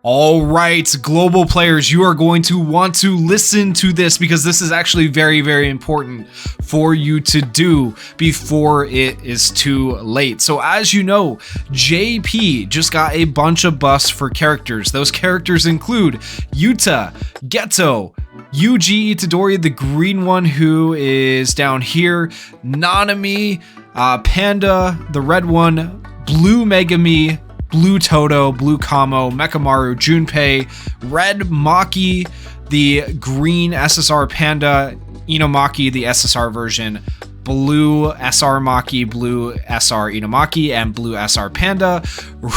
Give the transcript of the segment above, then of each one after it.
All right, global players, you are going to want to listen to this because this is actually very, very important for you to do before it is too late. So as you know, JP just got a bunch of buffs for characters. Those characters include Yuta, Geto, Yuji Itadori, the green one who is down here, Nanami, Panda, the red one, Blue Megumi, Blue Toto, Blue Kamo, Mekamaru, Junpei, Red Maki, the green SSR Panda, Inomaki, the SSR version, Blue SR Maki, Blue SR Inomaki, and Blue SR Panda,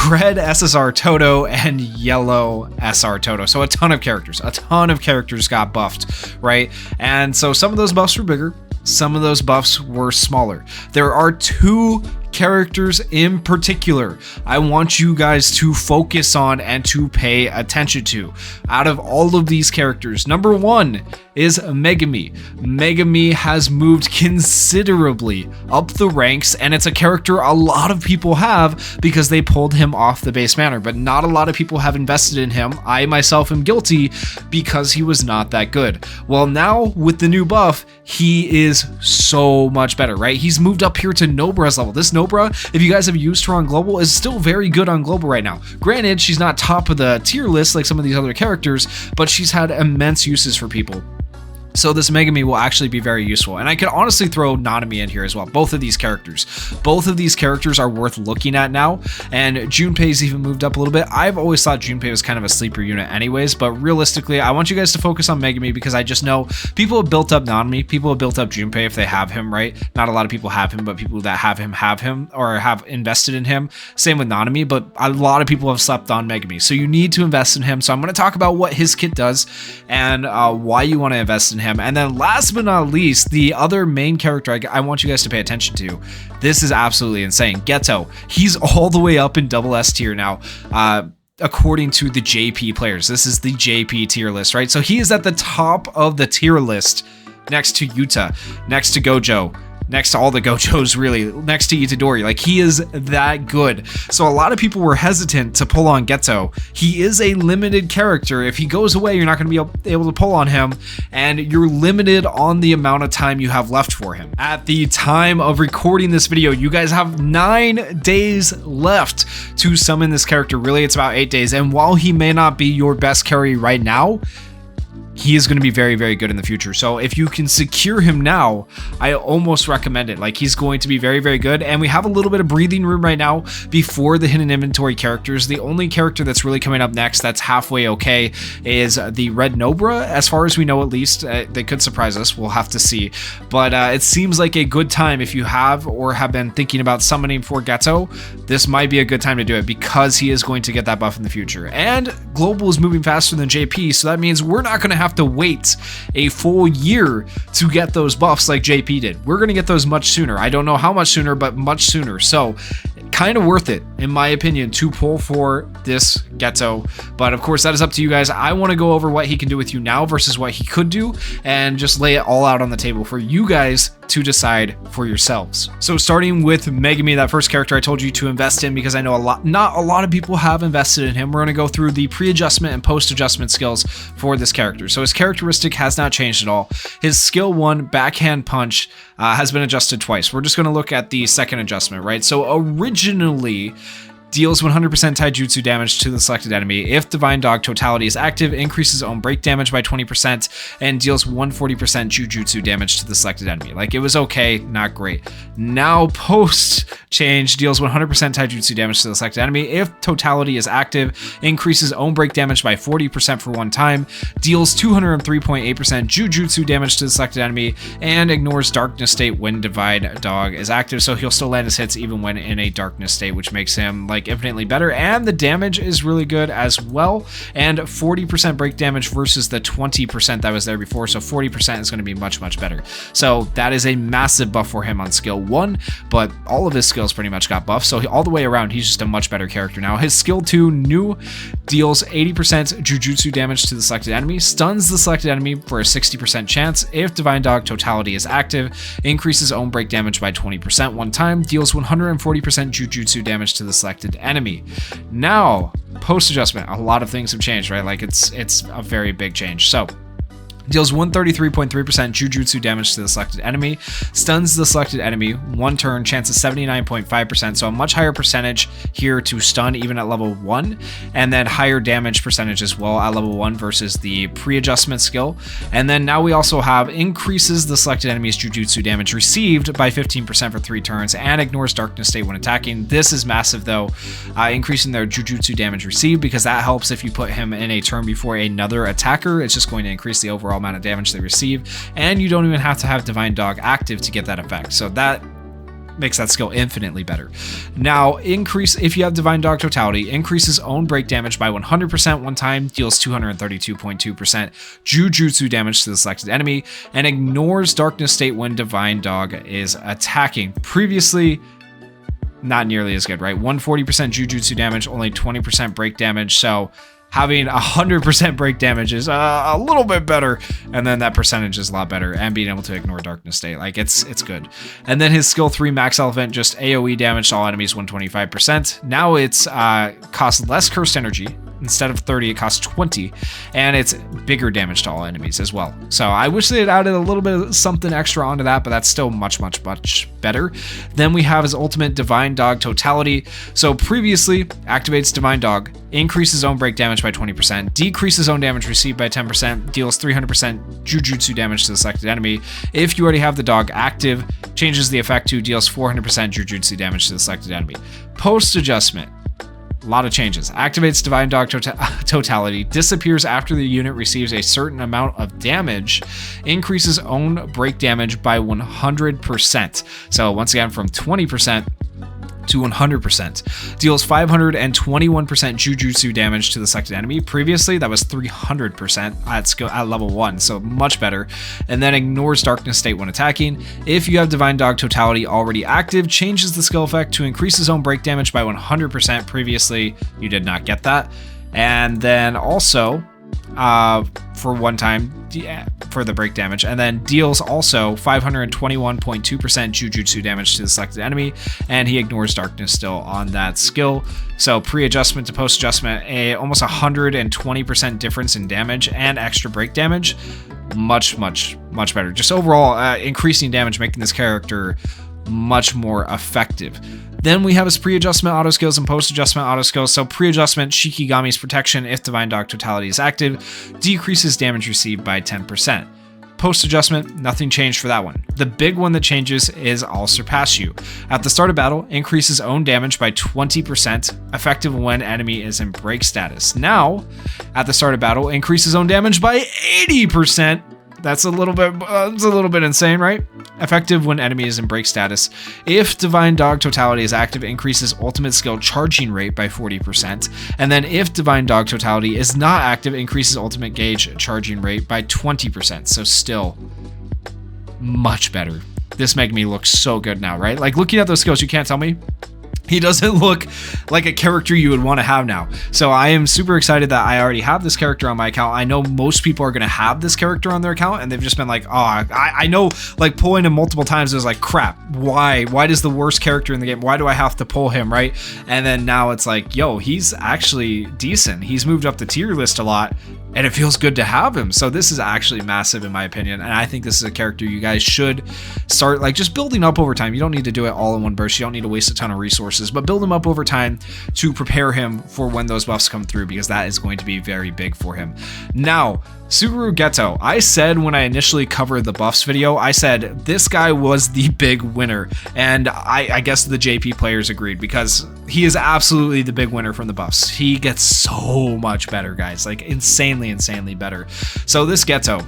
Red SSR Toto, and Yellow SR Toto. So a ton of characters got buffed, right? And so some of those buffs were bigger, some of those buffs were smaller. There are two characters in particular I want you guys to focus on and to pay attention to. Out of all of these characters, number one is Megumi. Megumi has moved considerably up the ranks, and it's a character a lot of people have because they pulled him off the base banner, but not a lot of people have invested in him. I myself am guilty because he was not that good. Well, now with the new buff, he is so much better, right? He's moved up here to Nobra's level. This Nobra, if you guys have used her on global, is still very good on global right now. Granted, she's not top of the tier list like some of these other characters, but she's had immense uses for people. So this Megumi will actually be very useful. And I could honestly throw Nanami in here as well. Both of these characters are worth looking at now. And Junpei's even moved up a little bit. I've always thought Junpei was kind of a sleeper unit anyways, but realistically, I want you guys to focus on Megumi because I just know people have built up Nanami, people have built up Junpei if they have him, right? Not a lot of people have him, but people that have him or have invested in him. Same with Nanami, but a lot of people have slept on Megumi. So you need to invest in him. So I'm going to talk about what his kit does and why you want to invest in him. And then last but not least, the other main character I want you guys to pay attention to. This is absolutely insane. Geto. He's all the way up in double S tier now. According to the JP players. This is the JP tier list, right? So he is at the top of the tier list next to Yuta, next to Gojo, next to all the Gojos, really, next to Itadori. Like, he is that good. So a lot of people were hesitant to pull on Geto. He is a limited character. If he goes away, you're not going to be able to pull on him, and you're limited on the amount of time you have left for him. At the time of recording this video, you guys have 9 days left to summon this character. Really, it's about 8 days, and while he may not be your best carry right now, he is going to be very, very good in the future. So if you can secure him now, I almost recommend it. Like, he's going to be very, very good. And we have a little bit of breathing room right now before the hidden inventory characters. The only character that's really coming up next that's halfway okay is the Red Nobra, as far as we know, at least. They could surprise us. We'll have to see. But it seems like a good time if you have or have been thinking about summoning for Geto. This might be a good time to do it because he is going to get that buff in the future. And Global is moving faster than JP, so that means we're not going to have to wait a full year to get those buffs like JP did. We're going to get those much sooner. I don't know how much sooner, but much sooner. So kind of worth it, in my opinion, to pull for this Geto. But of course, that is up to you guys. I want to go over what he can do with you now versus what he could do and just lay it all out on the table for you guys to decide for yourselves. So starting with Megumi, that first character I told you to invest in because I know not a lot of people have invested in him. We're going to go through the pre-adjustment and post-adjustment skills for this character. So his characteristic has not changed at all. His skill 1, backhand punch, has been adjusted twice. We're just going to look at the second adjustment, right? So originally, deals 100% taijutsu damage to the selected enemy. If Divine Dog Totality is active, increases own break damage by 20% and deals 140% jujutsu damage to the selected enemy. Like, it was okay, not great. Now post change, deals 100% taijutsu damage to the selected enemy. If Totality is active, increases own break damage by 40% for one time, deals 203.8% jujutsu damage to the selected enemy, and ignores Darkness State when Divine Dog is active. So he'll still land his hits even when in a Darkness State, which makes him like infinitely better, and the damage is really good as well, and 40% break damage versus the 20% that was there before, so 40% is going to be much better. So that is a massive buff for him on skill 1, but all of his skills pretty much got buffed, so all the way around he's just a much better character now. His skill 2, new, deals 80% jujutsu damage to the selected enemy, stuns the selected enemy for a 60% chance. If Divine Dog Totality is active, increases own break damage by 20% one time, deals 140% jujutsu damage to the selected selected enemy. Now, post adjustment, a lot of things have changed, right? Like it's a very big change. So deals 133.3% Jujutsu damage to the selected enemy, stuns the selected enemy 1 turn, chance of 79.5%, so a much higher percentage here to stun even at level 1, and then higher damage percentage as well at level 1 versus the pre-adjustment skill. And then now we also have increases the selected enemy's Jujutsu damage received by 15% for 3 turns and ignores darkness state when attacking. This is massive though, increasing their Jujutsu damage received, because that helps if you put him in a turn before another attacker. It's just going to increase the overall amount of damage they receive, and you don't even have to have Divine Dog active to get that effect, so that makes that skill infinitely better. Now, if you have Divine Dog Totality, increases own break damage by 100% one time, deals 232.2% Jujutsu damage to the selected enemy, and ignores darkness state when Divine Dog is attacking. Previously, not nearly as good, right? 140% Jujutsu damage, only 20% break damage, so having 100% break damage is a little bit better, and then that percentage is a lot better, and being able to ignore darkness state, like it's good. And then his skill 3 max elephant, just AoE damage to all enemies 125%. Now it's costs less cursed energy. Instead of 30, it costs 20, and it's bigger damage to all enemies as well. So I wish they had added a little bit of something extra onto that, but that's still much better. Then we have his ultimate Divine Dog Totality. So previously, activates Divine Dog, increases own break damage by 20%, decreases own damage received by 10%, deals 300% Jujutsu damage to the selected enemy. If you already have the dog active, changes the effect to deals 400% Jujutsu damage to the selected enemy. Post adjustment, a lot of changes. Activates Divine Dog Totality, disappears after the unit receives a certain amount of damage, increases own break damage by 100%. So once again, from 20% to 100%. Deals 521% Jujutsu damage to the selected enemy. Previously, that was 300% at level 1, so much better. And then ignores darkness state when attacking. If you have Divine Dog Totality already active, changes the skill effect to increase his own break damage by 100%. Previously, you did not get that. And then also, for one time, for the break damage, and then deals also 521.2% Jujutsu damage to the selected enemy, and he ignores darkness still on that skill. So pre-adjustment to post-adjustment, almost 120% difference in damage and extra break damage. Much better. Just overall, increasing damage, making this character much more effective. Then we have his pre-adjustment auto skills and post-adjustment auto skills. So pre-adjustment, Shikigami's protection if Divine Dog Totality is active, decreases damage received by 10%. Post-adjustment, nothing changed for that one. The big one that changes is I'll Surpass You. At the start of battle, increases own damage by 20%, effective when enemy is in break status. Now, at the start of battle, increases own damage by 80%. That's a little bit insane, right? Effective when enemy is in break status. If Divine Dog Totality is active, increases ultimate skill charging rate by 40%. And then if Divine Dog Totality is not active, increases ultimate gauge charging rate by 20%. So still much better. This Megumi looks so good now, right? Like looking at those skills, you can't tell me he doesn't look like a character you would want to have now. So I am super excited that I already have this character on my account. I know most people are going to have this character on their account, and they've just been like, oh, I know, like pulling him multiple times, it was like, crap, why does the worst character in the game, why do I have to pull him, right? And then now it's like, yo, he's actually decent. He's moved up the tier list a lot, and it feels good to have him. So this is actually massive in my opinion, and I think this is a character you guys should start like just building up over time. You don't need to do it all in one burst. You don't need to waste a ton of resources, but build him up over time to prepare him for when those buffs come through, because that is going to be very big for him. Now, Suguru Geto, I said when I initially covered the buffs video, I said this guy was the big winner, and I guess the JP players agreed, because he is absolutely the big winner from the buffs. He gets so much better, guys, like insanely better. So this Geto,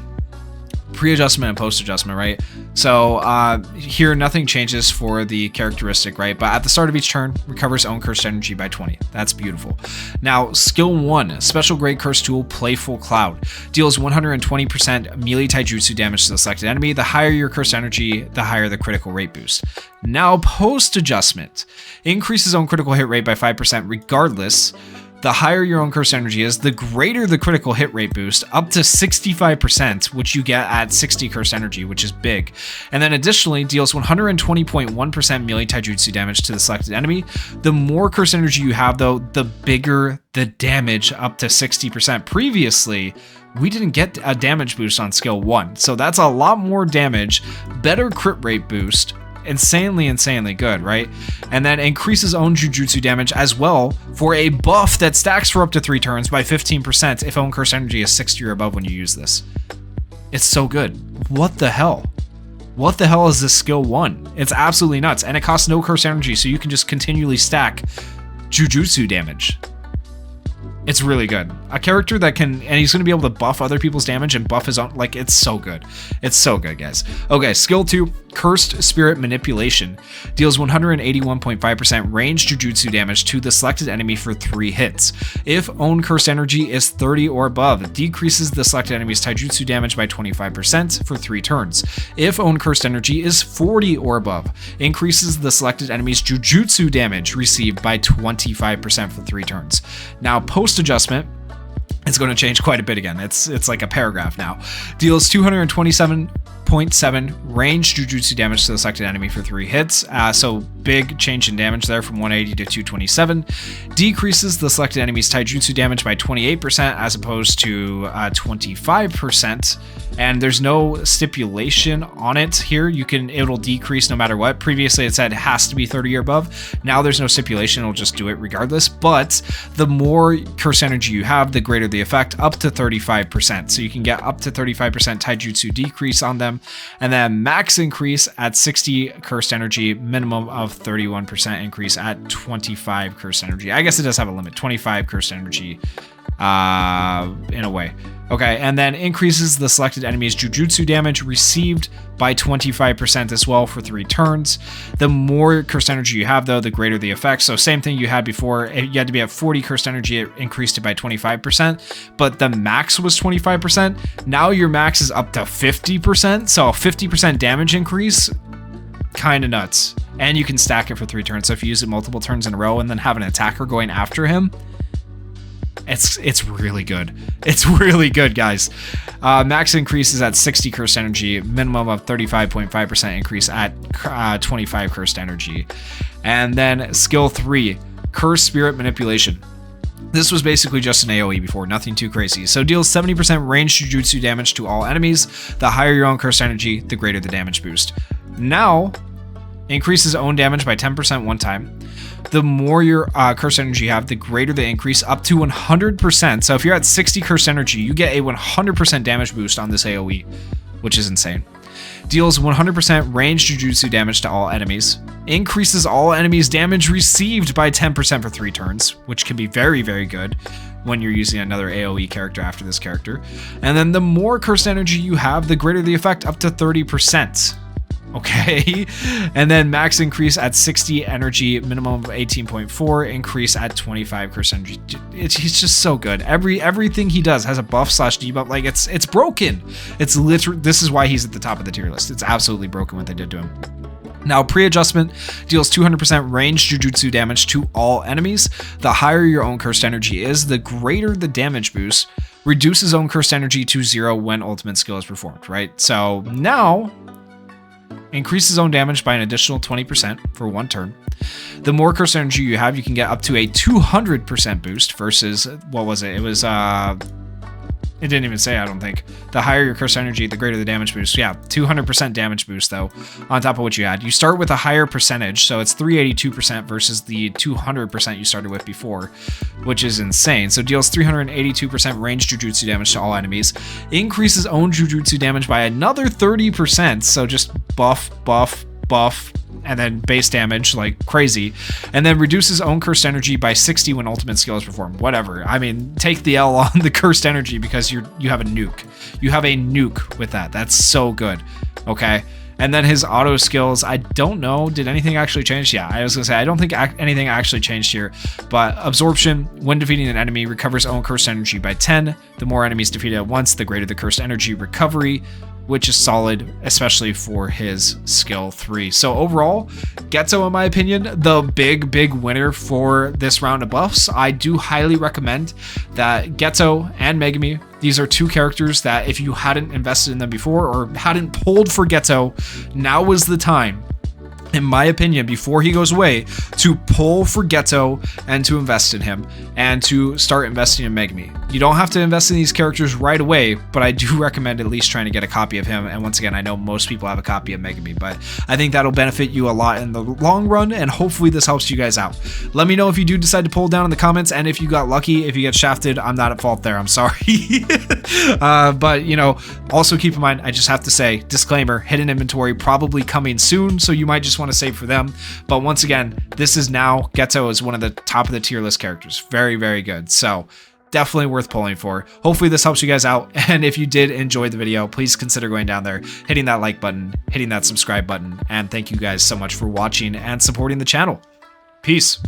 pre-adjustment and post-adjustment, right? So here nothing changes for the characteristic, right? But at the start of each turn, recovers own cursed energy by 20. That's beautiful. Now, skill 1, special grade curse tool, Playful Cloud, deals 120% melee taijutsu damage to the selected enemy. The higher your cursed energy, the higher the critical rate boost. Now, post-adjustment, increases own critical hit rate by 5% regardless, The higher your own cursed energy is, the greater the critical hit rate boost, up to 65%, which you get at 60 cursed energy, which is big. And then additionally, deals 120.1% melee taijutsu damage to the selected enemy. The more cursed energy you have, though, the bigger the damage, up to 60%. Previously, we didn't get a damage boost on skill 1, so that's a lot more damage, better crit rate boost, insanely good, right? And then increases own jujutsu damage as well for a buff that stacks for up to 3 turns by 15% if own cursed energy is 60 or above when you use this. It's so good. What the hell? What the hell is this skill 1? It's absolutely nuts, and it costs no cursed energy, so you can just continually stack jujutsu damage. It's really good. A character that can, and he's going to be able to buff other people's damage and buff his own, like, it's so good. It's so good, guys. Okay, skill 2, Cursed Spirit Manipulation. Deals 181.5% ranged jujutsu damage to the selected enemy for 3 hits. If own cursed energy is 30 or above, decreases the selected enemy's taijutsu damage by 25% for 3 turns. If own cursed energy is 40 or above, increases the selected enemy's jujutsu damage received by 25% for 3 turns. Now, post adjustment, it's going to change quite a bit again. It's like a paragraph now. Deals 227.7 ranged jujutsu damage to the selected enemy for 3 hits. So big change in damage there from 180 to 227. Decreases the selected enemy's taijutsu damage by 28% as opposed to 25%. And there's no stipulation on it here. It'll decrease no matter what. Previously it said it has to be 30 or above. Now there's no stipulation, it'll just do it regardless. But the more cursed energy you have, the greater the effect, up to 35%. So you can get up to 35% taijutsu decrease on them. And then max increase at 60 cursed energy, minimum of 31% increase at 25 cursed energy. I guess it does have a limit, 25 cursed energy in a way. Okay, and then increases the selected enemy's jujutsu damage received by 25% as well for 3 turns. The more cursed energy you have, though, the greater the effect. So same thing you had before. You had to be at 40 cursed energy, it increased it by 25%, but the max was 25%. Now your max is up to 50%, so a 50% damage increase, kind of nuts. And you can stack it for 3 turns, so if you use it multiple turns in a row and then have an attacker going after him, it's really good. It's really good, guys. Max increase is at 60 cursed energy, minimum of 35.5% increase at 25 cursed energy. And then skill 3, Cursed Spirit Manipulation. This was basically just an AoE before, nothing too crazy. So deals 70% ranged jujutsu damage to all enemies. The higher your own cursed energy, the greater the damage boost. Now, increases own damage by 10% one time. The more your cursed energy you have, the greater the increase, up to 100%. So if you're at 60 cursed energy, you get a 100% damage boost on this AoE, which is insane. Deals 100% ranged jujutsu damage to all enemies. Increases all enemies' damage received by 10% for 3 turns, which can be very, very good when you're using another AoE character after this character. And then the more cursed energy you have, the greater the effect, up to 30%. Okay, and then max increase at 60 energy, minimum of 18.4, increase at 25 cursed energy. He's just so good. Everything he does has a buff / debuff. Like it's broken. It's literally, this is why he's at the top of the tier list. It's absolutely broken what they did to him. Now, pre-adjustment deals 200% ranged jujutsu damage to all enemies. The higher your own cursed energy is, the greater the damage boost. Reduces own cursed energy to 0 when ultimate skill is performed, right? So now, increases own damage by an additional 20% for 1 turn. The more cursed energy you have, you can get up to a 200% boost versus, what was it? It was, it didn't even say, I don't think. The higher your cursed energy, the greater the damage boost. Yeah, 200% damage boost, though, on top of what you had. You start with a higher percentage, so it's 382% versus the 200% you started with before, which is insane. So deals 382% ranged jujutsu damage to all enemies. Increases own jujutsu damage by another 30%, so just buff, and then base damage like crazy, and then reduces own cursed energy by 60 when ultimate skill is performed. Whatever. I mean, take the L on the cursed energy because you have a nuke. You have a nuke with that. That's so good. Okay. And then his auto skills, I don't know, did anything actually change? Yeah, I was gonna say, I don't think anything actually changed here, but absorption, when defeating an enemy, recovers own cursed energy by 10. The more enemies defeated at once, the greater the cursed energy recovery. which is solid, especially for his skill 3. So overall, Geto, in my opinion, the big winner for this round of buffs. I do highly recommend that Geto and Megumi, these are two characters that if you hadn't invested in them before or hadn't pulled for Geto, now was the time, in my opinion, before he goes away, to pull for Geto and to invest in him and to start investing in Megumi. You don't have to invest in these characters right away, but I do recommend at least trying to get a copy of him. And once again, I know most people have a copy of Megumi, but I think that'll benefit you a lot in the long run, and hopefully this helps you guys out. Let me know if you do decide to pull down in the comments, and if you got lucky, if you get shafted, I'm not at fault there, I'm sorry. But you know, also keep in mind, I just have to say, disclaimer, hidden inventory probably coming soon, so you might just want to save for them. But once again, this is now, Geto is one of the top of the tier list characters. Very good. So definitely worth pulling for. Hopefully this helps you guys out. And if you did enjoy the video, please consider going down there, hitting that like button, hitting that subscribe button. And thank you guys so much for watching and supporting the channel. Peace.